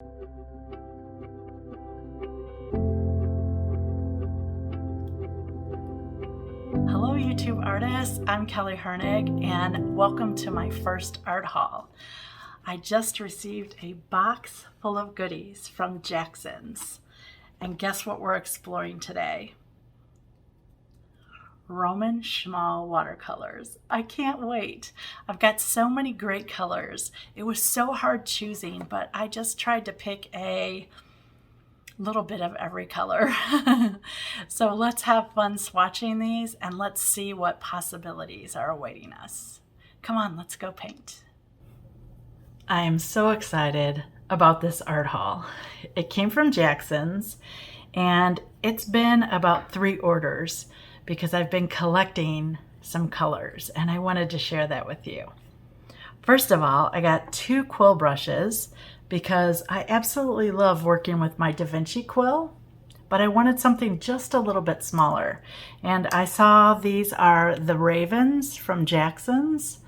Hello YouTube artists, I'm Kelly Hernig and welcome to my first art haul. I just received a box full of goodies from Jackson's, and guess what we're exploring today? Roman Szmal watercolors. I can't wait. I've got so many great colors. It was so hard choosing, but I just tried to pick a little bit of every color. So let's have fun swatching these and let's see what possibilities are awaiting us. Come on, let's go paint. I am so excited about this art haul. It came from Jackson's and it's been about 3 orders because I've been collecting some colors and I wanted to share that with you. First of all, I got 2 quill brushes because I absolutely love working with my Da Vinci quill, but I wanted something just a little bit smaller. And I saw these are the Ravens from Jackson's.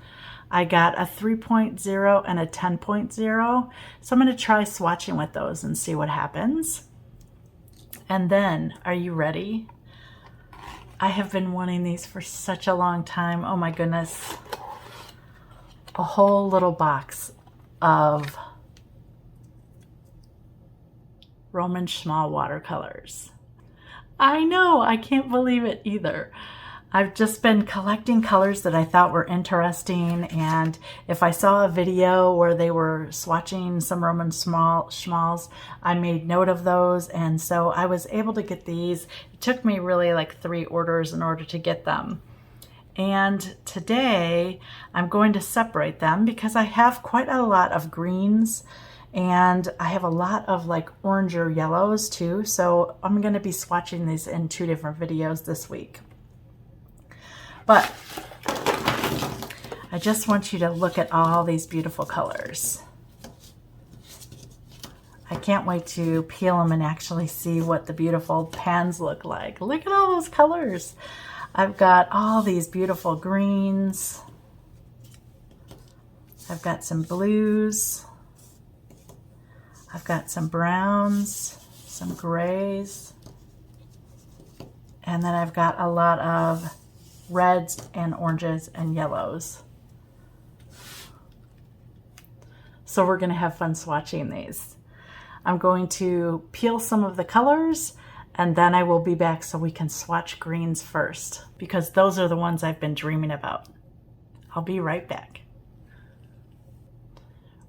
I got a 3.0 and a 10.0, so I'm going to try swatching with those and see what happens. And then, are you ready? I have been wanting these for such a long time. Oh my goodness. A whole little box of Roman Szmal watercolors. I know, I can't believe it either. I've just been collecting colors that I thought were interesting, and if I saw a video where they were swatching some Roman Szmals, I made note of those, and so I was able to get these. It took me really like 3 orders in order to get them. And today I'm going to separate them because I have quite a lot of greens and I have a lot of like orange or yellows too. So I'm going to be swatching these in 2 different videos this week. But I just want you to look at all these beautiful colors. I can't wait to peel them and actually see what the beautiful pans look like. Look at all those colors. I've got all these beautiful greens. I've got some blues. I've got some browns, some grays. And then I've got a lot of reds and oranges and yellows. So we're going to have fun swatching these. I'm going to peel some of the colors and then I will be back so we can swatch greens first because those are the ones I've been dreaming about. I'll be right back.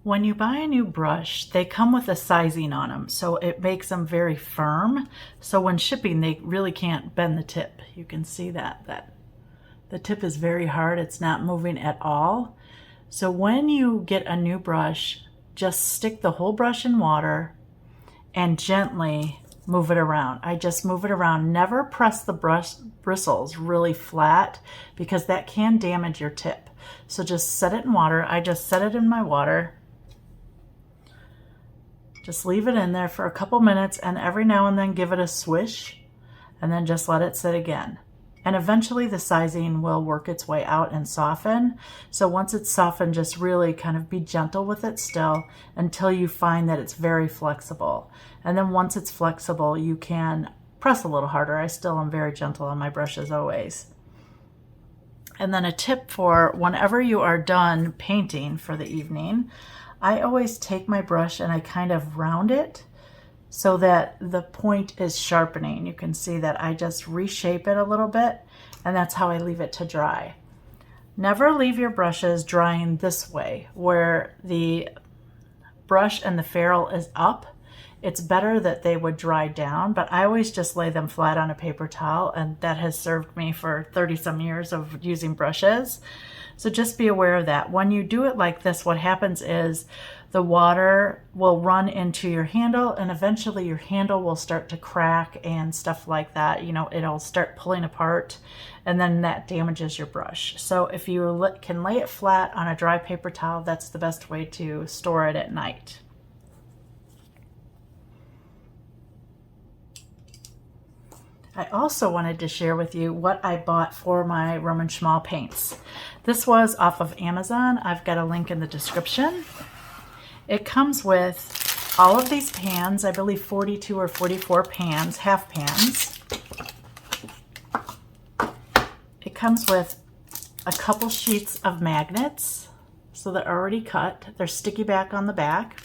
When you buy a new brush, they come with a sizing on them, so it makes them very firm. So when shipping, they really can't bend the tip. You can see that the tip is very hard. It's not moving at all. So when you get a new brush, just stick the whole brush in water and gently move it around. I just move it around. Never press the brush bristles really flat because that can damage your tip. So just set it in water. I just set it in my water. Just leave it in there for a couple minutes and every now and then give it a swish and then just let it sit again. And eventually the sizing will work its way out and soften. So once it's softened, just really kind of be gentle with it still until you find that it's very flexible. And then once it's flexible, you can press a little harder. I still am very gentle on my brushes always. And then a tip for whenever you are done painting for the evening, I always take my brush and I kind of round it so that the point is sharpening. You can see that I just reshape it a little bit and that's how I leave it to dry. Never leave your brushes drying this way where the brush and the ferrule is up. It's better that they would dry down, but I always just lay them flat on a paper towel and that has served me for 30 some years of using brushes. So just be aware of that. When you do it like this, what happens is the water will run into your handle and eventually your handle will start to crack and stuff like that. You know, it'll start pulling apart and then that damages your brush. So if you can lay it flat on a dry paper towel, that's the best way to store it at night. I also wanted to share with you what I bought for my Roman Szmal paints. This was off of Amazon. I've got a link in the description. It comes with All of these pans, I believe 42 or 44 pans, half pans. It comes with a couple sheets of magnets, so they're already cut. They're sticky back on the back.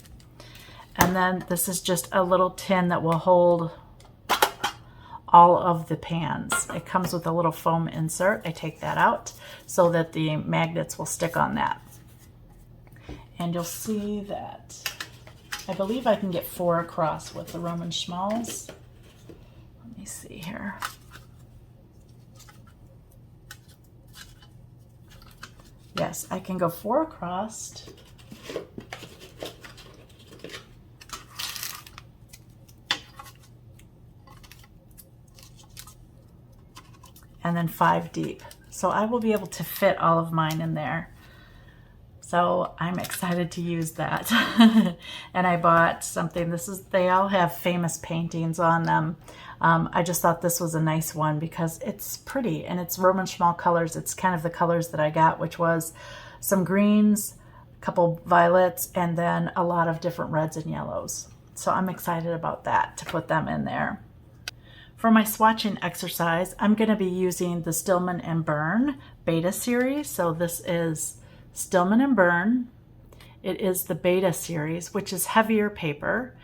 And then this is just a little tin that will hold all of the pans. It comes with a little foam insert. I take that out so that the magnets will stick on that. And you'll see that I believe I can get 4 across with the Roman Szmals. Let me see here. Yes, I can go 4 across. And then 5 deep. So I will be able to fit all of mine in there. So I'm excited to use that. And I bought something, they all have famous paintings on them. I just thought this was a nice one because it's pretty and it's Roman Szmal colors. It's kind of the colors that I got, which was some greens, a couple violets, and then a lot of different reds and yellows. So I'm excited about that, to put them in there. For my swatching exercise, I'm going to be using the Stillman Birn Beta series. So this is Stillman Birn. It is the Beta series, which is heavier paper.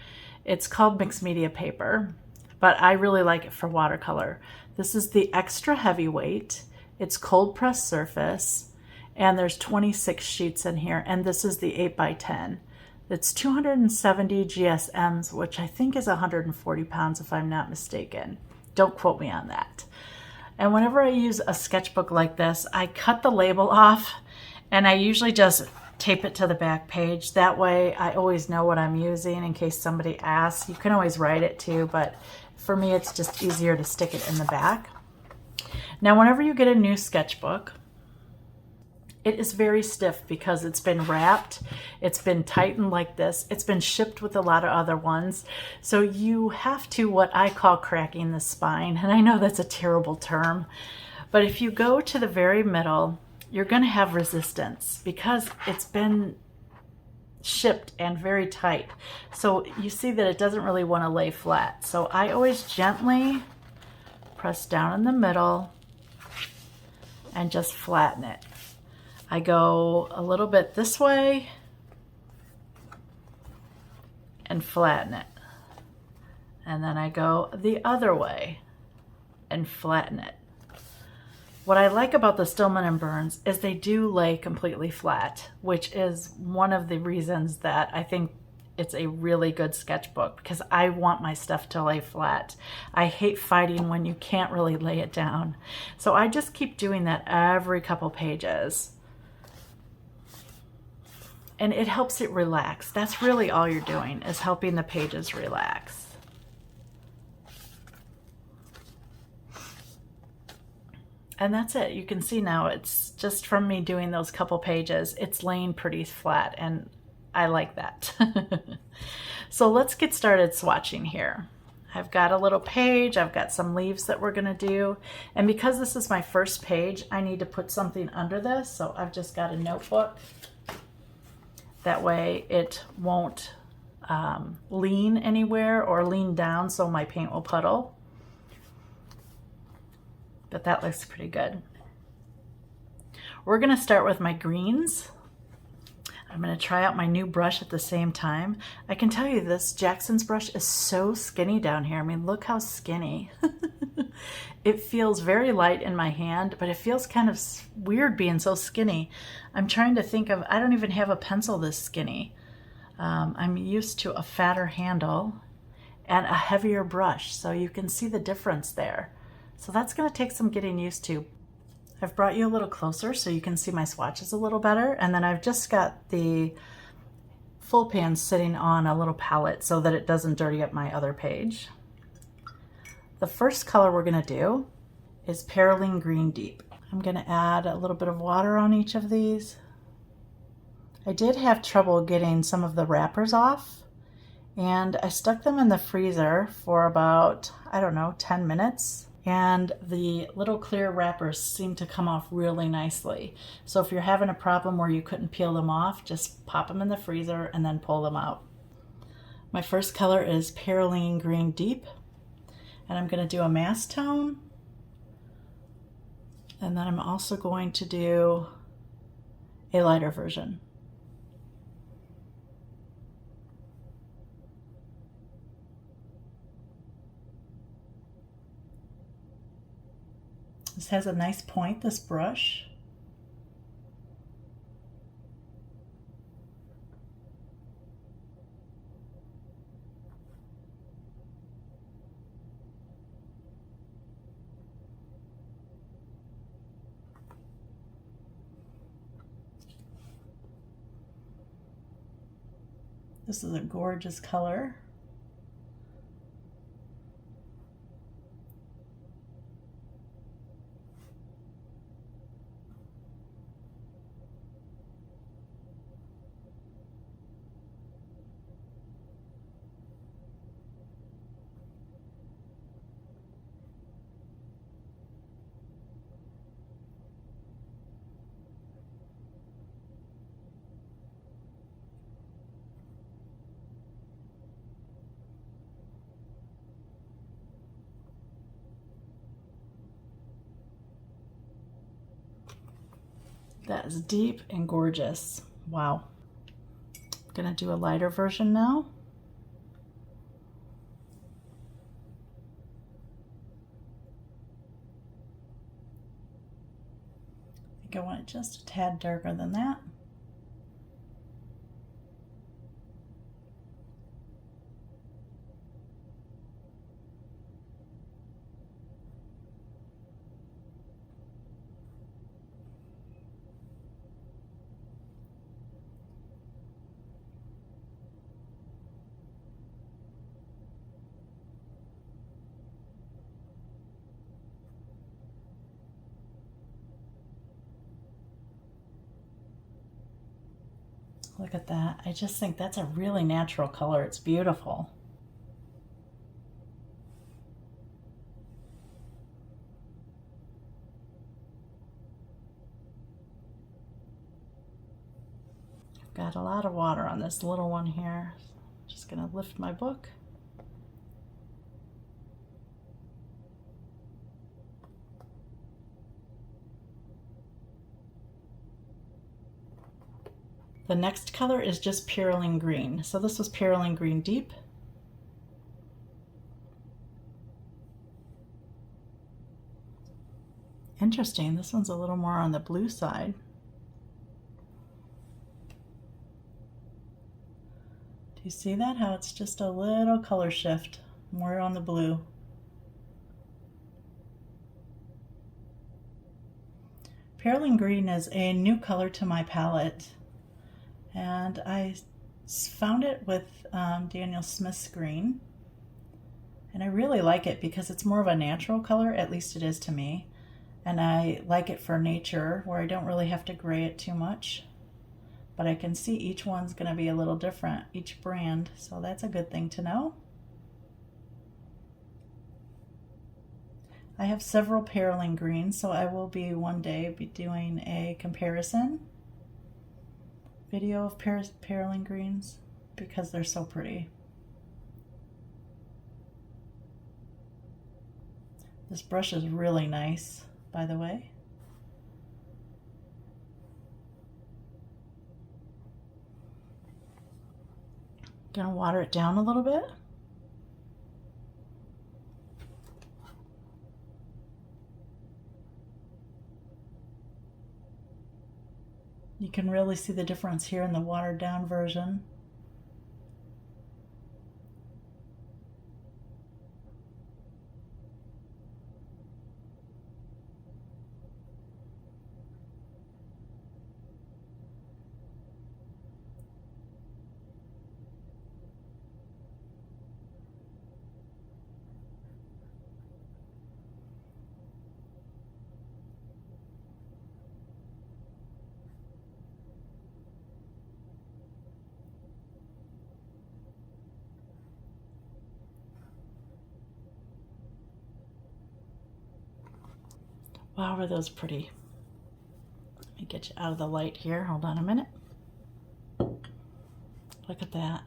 It's called mixed media paper, but I really like it for watercolor. This is the extra heavyweight. It's cold press surface, and there's 26 sheets in here, and this is the 8x10. It's 270 GSMs, which I think is 140 pounds if I'm not mistaken. Don't quote me on that. And whenever I use a sketchbook like this, I cut the label off and I usually just tape it to the back page. That way I always know what I'm using in case somebody asks. You can always write it too, but for me it's just easier to stick it in the back. Now whenever you get a new sketchbook, it is very stiff because it's been wrapped, it's been tightened like this, it's been shipped with a lot of other ones. So you have to, what I call, cracking the spine. And I know that's a terrible term, but if you go to the very middle, you're gonna have resistance because it's been shipped and very tight. So you see that it doesn't really wanna lay flat. So I always gently press down in the middle and just flatten it. I go a little bit this way and flatten it. And then I go the other way and flatten it. What I like about the Stillman Birns is they do lay completely flat, which is one of the reasons that I think it's a really good sketchbook, because I want my stuff to lay flat. I hate fighting when you can't really lay it down. So I just keep doing that every couple pages. And it helps it relax. That's really all you're doing, is helping the pages relax. And that's it. You can see now it's just from me doing those couple pages, it's laying pretty flat, and I like that. So let's get started swatching here. I've got a little page, I've got some leaves that we're gonna do. And because this is my first page, I need to put something under this. So I've just got a notebook. That way it won't lean anywhere or lean down so my paint will puddle. But that looks pretty good. We're gonna start with my greens. I'm gonna try out my new brush at the same time. I can tell you this Jackson's brush is so skinny down here. I mean, look how skinny. It feels very light in my hand, but it feels kind of weird being so skinny. I'm trying to think of, I don't even have a pencil this skinny. I'm used to a fatter handle and a heavier brush, so you can see the difference there. So that's gonna take some getting used to. I've brought you a little closer so you can see my swatches a little better, and then I've just got the full pan sitting on a little palette so that it doesn't dirty up my other page. The first color we're gonna do is Perylene Green Deep. I'm gonna add a little bit of water on each of these. I did have trouble getting some of the wrappers off, and I stuck them in the freezer for about, I don't know, 10 minutes. And the little clear wrappers seem to come off really nicely. So if you're having a problem where you couldn't peel them off, just pop them in the freezer and then pull them out. My first color is Perylene Green Deep, and I'm going to do a mass tone, and then I'm also going to do a lighter version. This has a nice point, this brush. This is a gorgeous color. That is deep and gorgeous. Wow. I'm gonna do a lighter version now. I think I want it just a tad darker than that. Look at that. I just think that's a really natural color. It's beautiful. I've got a lot of water on this little one here. Just gonna lift my book. The next color is just Perylene Green. So this was Perylene Green Deep. Interesting, this one's a little more on the blue side. Do you see that? How it's just a little color shift, more on the blue. Perylene Green is a new color to my palette, and I found it with Daniel Smith's green, and I really like it because it's more of a natural color, at least it is to me, and I like it for nature where I don't really have to gray it too much, but I can see each one's going to be a little different, each brand, so that's a good thing to know. I have several Perylene greens, so I will be one day doing a comparison video of Perylene greens because they're so pretty. This brush is really nice, by the way. Gonna water it down a little bit. You can really see the difference here in the watered down version. Wow, are those pretty. Let me get you out of the light here. Hold on a minute. Look at that.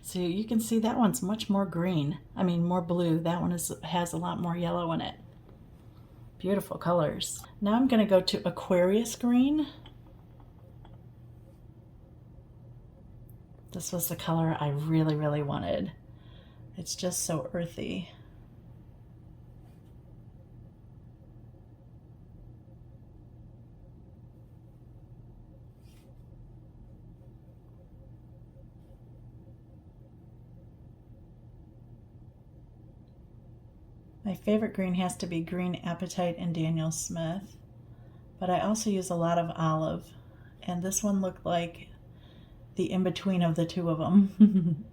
So you can see that one's much more green. I mean, more blue. That one has a lot more yellow in it. Beautiful colors. Now I'm going to go to Aquarius green. This was the color I really, really wanted. It's just so earthy. My favorite green has to be Green Apatite and Daniel Smith, but I also use a lot of olive, and this one looked like the in-between of the two of them.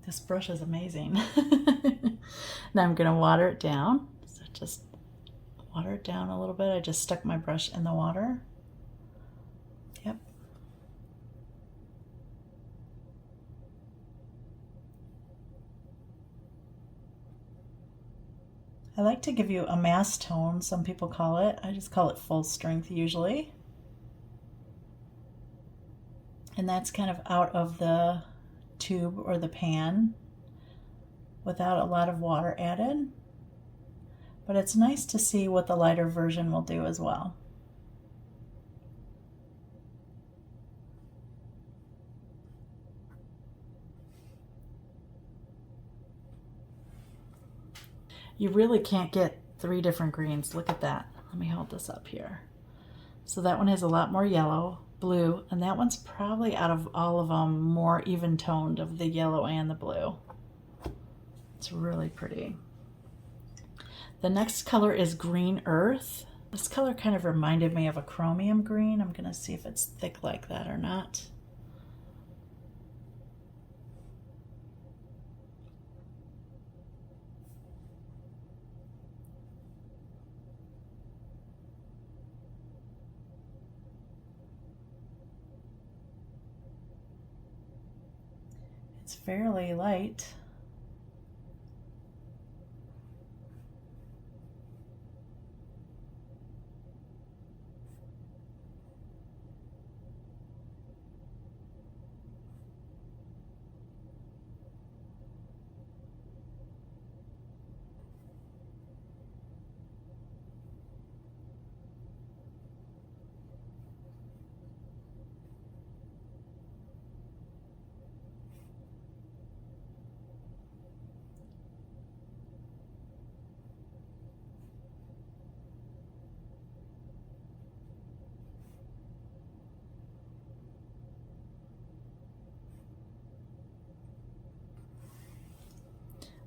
This brush is amazing. Now I'm going to water it down. So just water it down a little bit. I just stuck my brush in the water. Yep. I like to give you a mass tone, some people call it. I just call it full strength usually. And that's kind of out of the tube or the pan without a lot of water added. But it's nice to see what the lighter version will do as well. You really can't get 3 different greens. Look at that. Let me hold this up here. So that one has a lot more yellow, blue, and that one's probably out of all of them more even toned of the yellow and the blue. It's really pretty. The next color is Green Earth. This color kind of reminded me of a chromium green. I'm gonna see if it's thick like that or not. It's fairly light.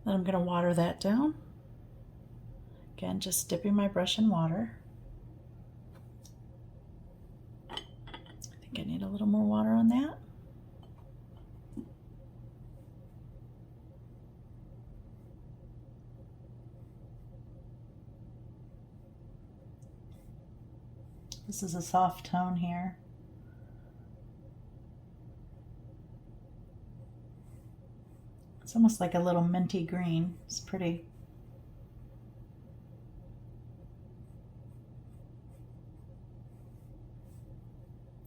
Then I'm going to water that down. Again, just dipping my brush in water. I think I need a little more water on that. This is a soft tone here. It's almost like a little minty green. It's pretty.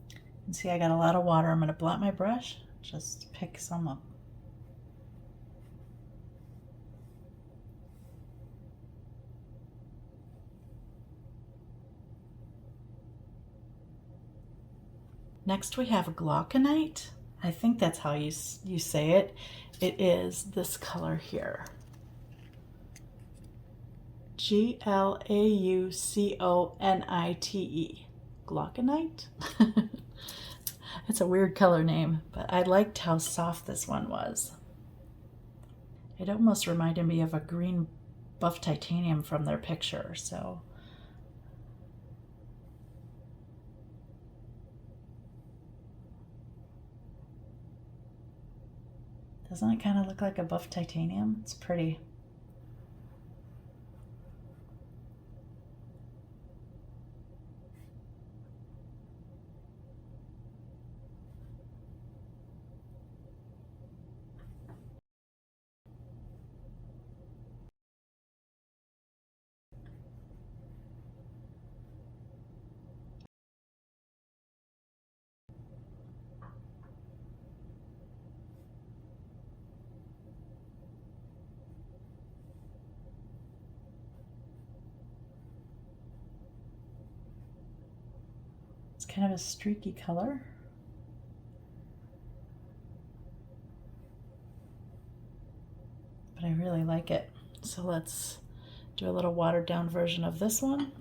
You can see I got a lot of water. I'm going to blot my brush, just pick some up. Next we have glauconite. I think that's how you say it. It is this color here. Glauconite. Glauconite? It's a weird color name, but I liked how soft this one was. It almost reminded me of a green buff titanium from their picture, so. Doesn't it kind of look like a buff titanium? It's pretty. It's kind of a streaky color. But I really like it. So let's do a little watered down version of this one.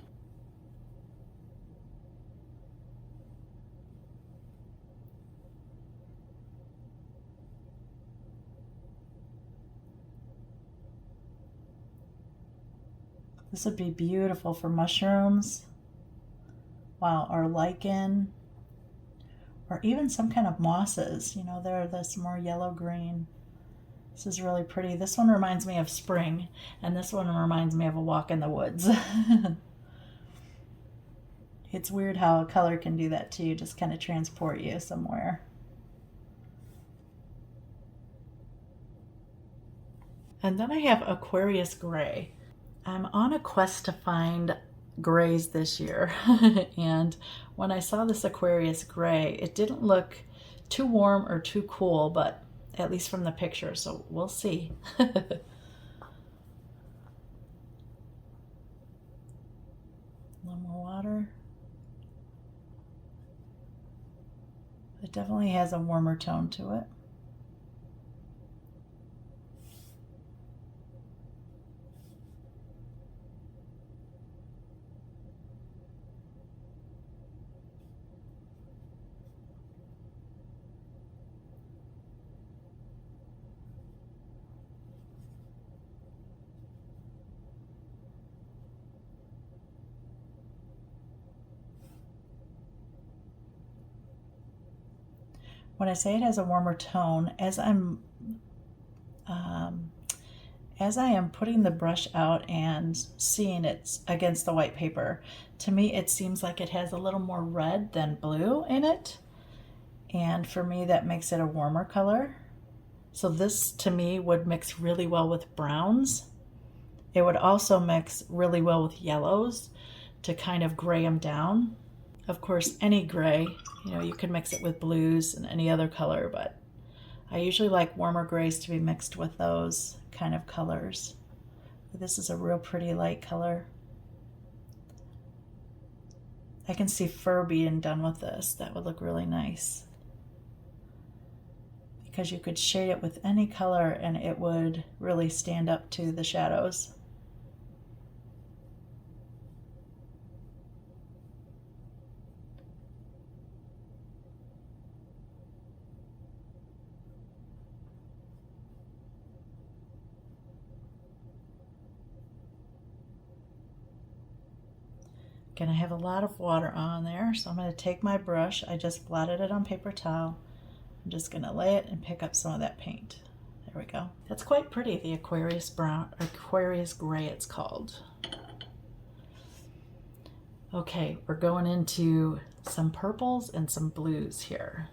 This would be beautiful for mushrooms. Wow, or lichen, or even some kind of mosses. You know, they're this more yellow green. This is really pretty. This one reminds me of spring, and this one reminds me of a walk in the woods. It's weird how a color can do that to you, just kind of transport you somewhere. And then I have Aquarius Gray. I'm on a quest to find grays this year. And when I saw this Aquarius Gray, it didn't look too warm or too cool, but at least from the picture, so we'll see. A little more water. It definitely has a warmer tone to it. When I say it has a warmer tone, as I am putting the brush out and seeing it against the white paper, to me it seems like it has a little more red than blue in it. And for me, that makes it a warmer color. So this, to me, would mix really well with browns. It would also mix really well with yellows to kind of gray them down. Of course, any gray, you know, you can mix it with blues and any other color, but I usually like warmer grays to be mixed with those kind of colors. This is a real pretty light color. I can see fur being done with this. That would look really nice, because you could shade it with any color and it would really stand up to the shadows. Again, I have a lot of water on there, so I'm going to take my brush. I just blotted it on paper towel. I'm just going to lay it and pick up some of that paint. There we go. That's quite pretty, the Aquarius brown, Aquarius Gray it's called. Okay, we're going into some purples and some blues here.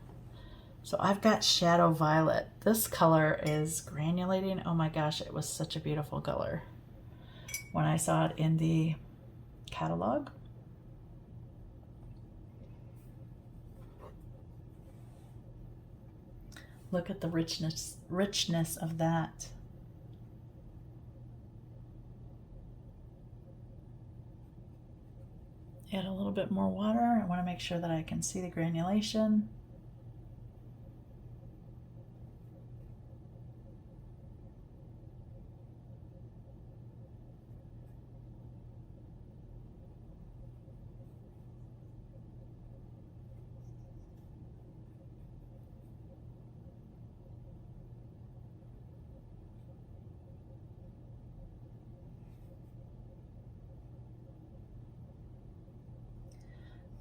So I've got Shadow Violet. This color is granulating. Oh my gosh, it was such a beautiful color when I saw it in the catalog. Look at the richness of that. Add a little bit more water. I want to make sure that I can see the granulation.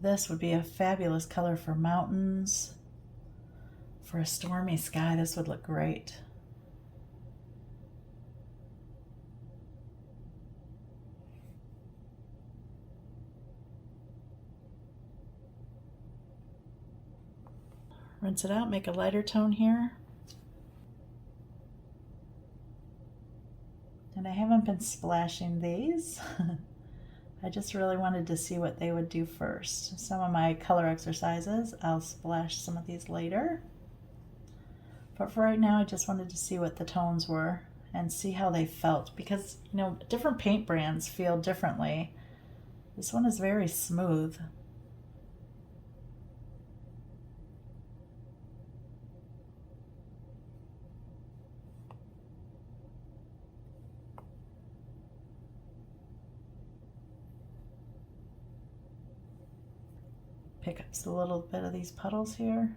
This would be a fabulous color for mountains. For a stormy sky, this would look great. Rinse it out, make a lighter tone here. And I haven't been splashing these. I just really wanted to see what they would do first. Some of my color exercises, I'll splash some of these later. But for right now, I just wanted to see what the tones were and see how they felt, because, you know, different paint brands feel differently. This one is very smooth. Pick up a little bit of these puddles here.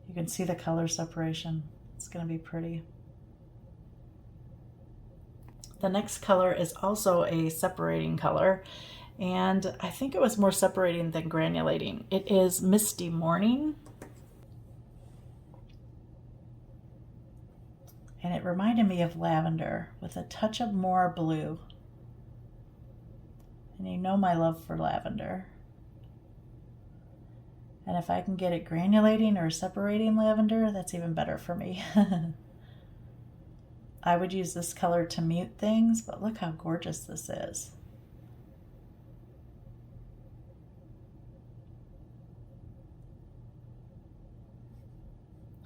You can see the color separation. It's going to be pretty. The next color is also a separating color, and I think it was more separating than granulating. It is Misty Morning, and it reminded me of lavender with a touch of more blue. And you know my love for lavender. And if I can get it granulating or separating lavender, that's even better for me. I would use this color to mute things, but look how gorgeous this is.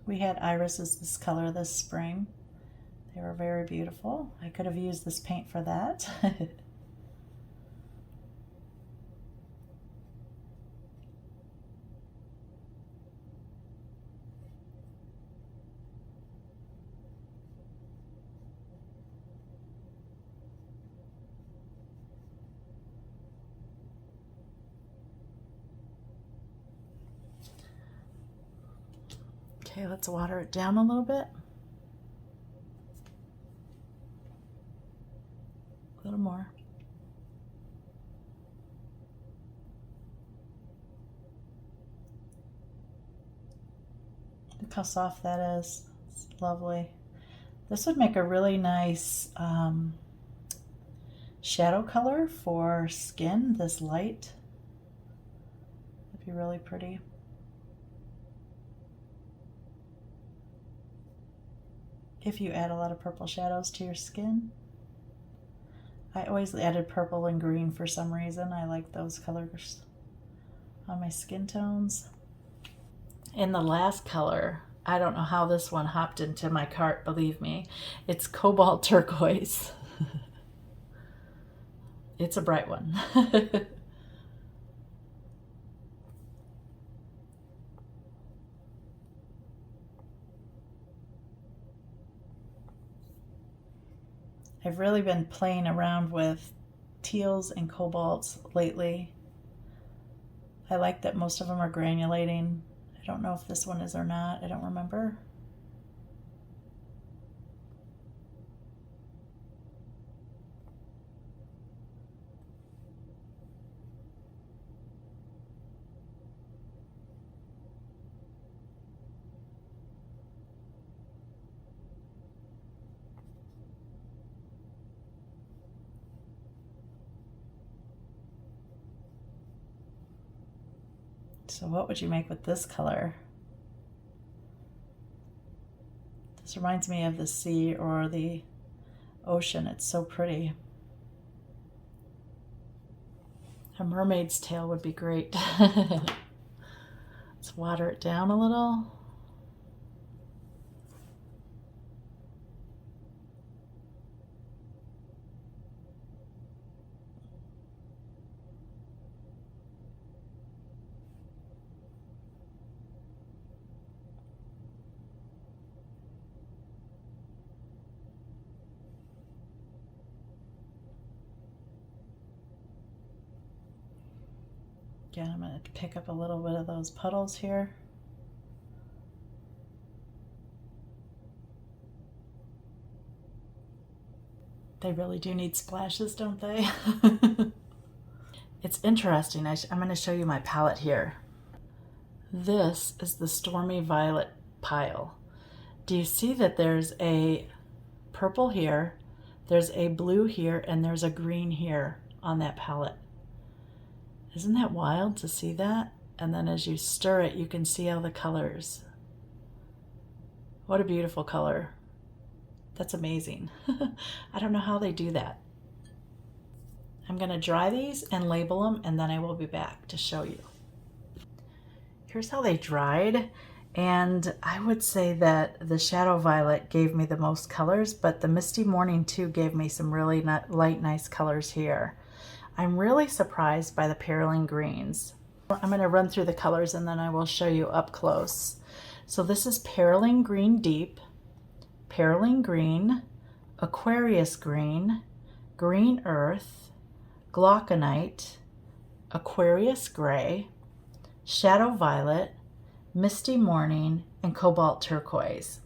We had irises this color this spring. They were very beautiful. I could have used this paint for that. Okay, let's water it down a little bit. A little more. Look how soft that is. It's lovely. This would make a really nice shadow color for skin, this light. It'd be really pretty. If you add a lot of purple shadows to your skin. I always added purple and green for some reason. I like those colors on my skin tones. In the last color, I don't know how this one hopped into my cart, believe me. It's cobalt turquoise. It's a bright one. I've really been playing around with teals and cobalts lately. I like that most of them are granulating. I don't know if this one is or not. I don't remember. So what would you make with this color? This reminds me of the sea or the ocean. It's so pretty. A mermaid's tail would be great. Let's water it down a little. Again, I'm going to pick up a little bit of those puddles here. They really do need splashes, don't they? It's interesting. I'm going to show you my palette here. This is the Stormy Violet pile. Do you see that there's a purple here, there's a blue here, and there's a green here on that palette? Isn't that wild to see that? And then as you stir it, you can see all the colors. What a beautiful color. That's amazing. I don't know how they do that. I'm going to dry these and label them, and then I will be back to show you. Here's how they dried. And I would say that the Shadow Violet gave me the most colors, but the Misty Morning too gave me some really light, nice colors here. I'm really surprised by the Perylene greens. I'm going to run through the colors and then I will show you up close. So this is Perylene Green Deep, Perylene Green, Aquarius Green, Green Earth, Glauconite, Aquarius Gray, Shadow Violet, Misty Morning, and Cobalt Turquoise.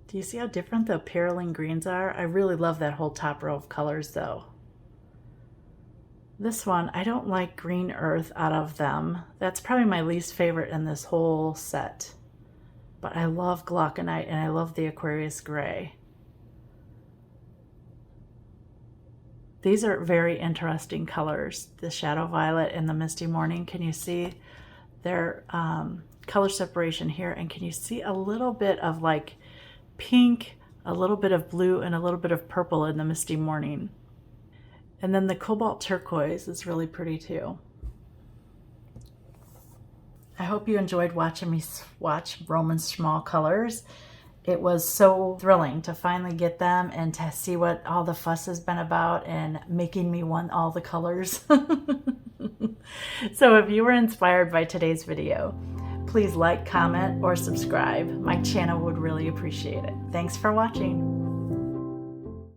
Do you see how different the Perylene greens are? I really love that whole top row of colors though. This one, I don't like Green Earth out of them. That's probably my least favorite in this whole set. But I love Glauconite and I love the Aquarius Gray. These are very interesting colors, the Shadow Violet and the Misty Morning. Can you see their color separation here? And can you see a little bit of like pink, a little bit of blue, and a little bit of purple in the Misty Morning? And then the Cobalt Turquoise is really pretty too. I hope you enjoyed watching me swatch Roman Szmal colors. It was so thrilling to finally get them and to see what all the fuss has been about and making me want all the colors. So if you were inspired by today's video, please like, comment, or subscribe. My channel would really appreciate it. Thanks for watching.